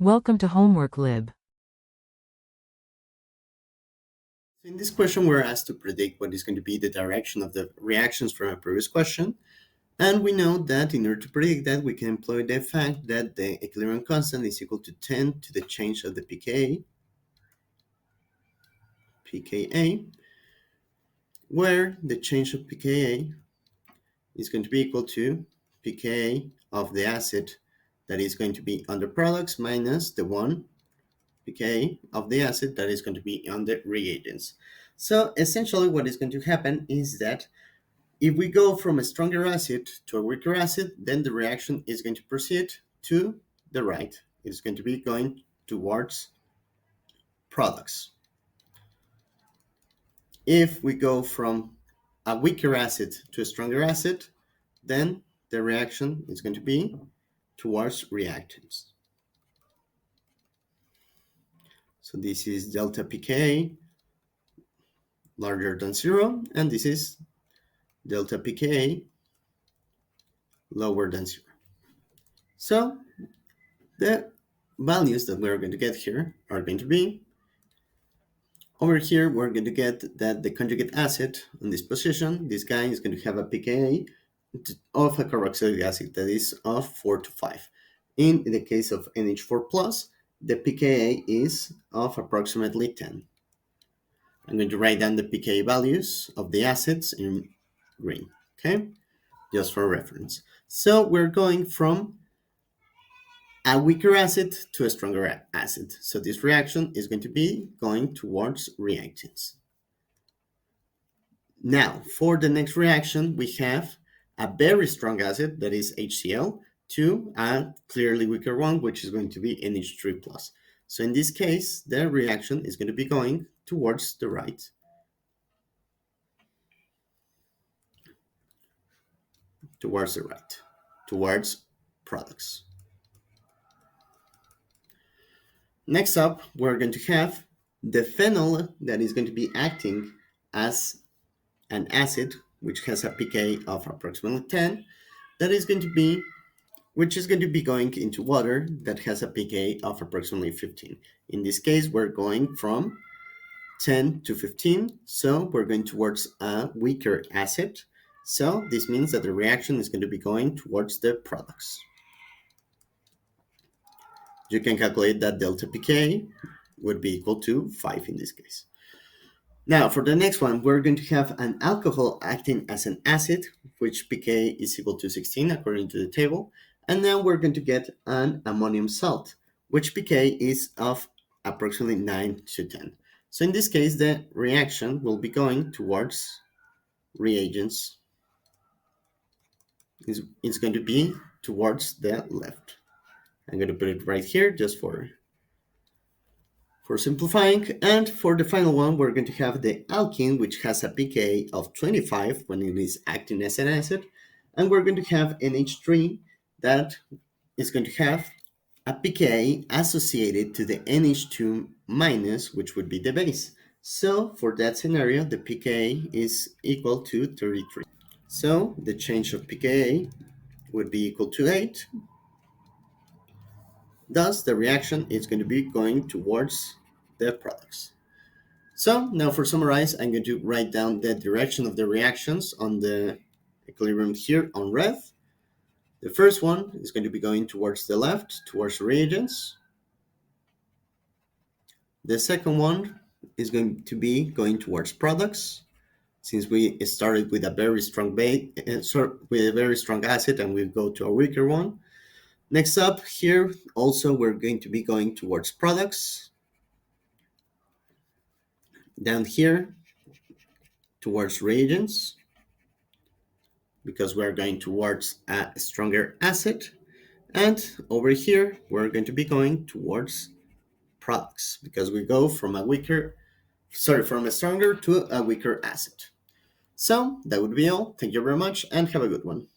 Welcome to Homework Lib. In this question, we're asked to predict what is going to be the direction of the reactions from a previous question. And we know that in order to predict that, we can employ the fact that the equilibrium constant is equal to 10 to the change of the pKa, where the change of pKa is going to be equal to pKa of the acid that is going to be on the products minus the 1 pKa of the acid that is going to be on the reagents. So essentially what is going to happen is that if we go from a stronger acid to a weaker acid, then the reaction is going to proceed to the right. It's going to be going towards products. If we go from a weaker acid to a stronger acid, then the reaction is going to be towards reactants. So this is delta pKa larger than 0, and this is delta pKa lower than 0. So the values that we're going to get here are going to be, over here we're going to get that the conjugate acid in this position, this guy is going to have a pKa of a carboxylic acid that is of 4 to 5. In the case of NH4+, the pKa is of approximately 10. I'm going to write down the pKa values of the acids in green, okay? Just for reference. So we're going from a weaker acid to a stronger acid. So this reaction is going to be going towards reactants. Now, for the next reaction, we have a very strong acid, that is HCl, to a clearly weaker one, which is going to be NH3+. So in this case, the reaction is going to be going towards the right. Towards the right, towards products. Next up, we're going to have the phenol that is going to be acting as an acid, which has a pK of approximately 10, which is going to be going into water that has a pK of approximately 15. In this case, we're going from 10 to 15, so we're going towards a weaker acid. So this means that the reaction is going to be going towards the products. You can calculate that delta pK would be equal to 5 in this case. Now, for the next one, we're going to have an alcohol acting as an acid, which pK is equal to 16 according to the table. And now we're going to get an ammonium salt, which pK is of approximately 9 to 10. So in this case, the reaction will be going towards reagents. It's going to be towards the left. I'm going to put it right here just for simplifying. And for the final one, we're going to have the alkene, which has a pK of 25 when it is acting as an acid. And we're going to have NH3 that is going to have a pK associated to the NH2 minus, which would be the base. So for that scenario, the pK is equal to 33. So the change of pKa would be equal to 8. Thus, the reaction is going to be going towards the products. So now for summarize, I'm going to write down the direction of the reactions on the equilibrium here on red. The first one is going to be going towards the left, towards reagents. The second one is going to be going towards products, since we started with a very strong acid and we go to a weaker one. Next up here, also we're going to be going towards products. Down here, towards reagents, because we're going towards a stronger acid. And over here, we're going to be going towards products, because we go from from a stronger to a weaker acid. So that would be all. Thank you very much and have a good one.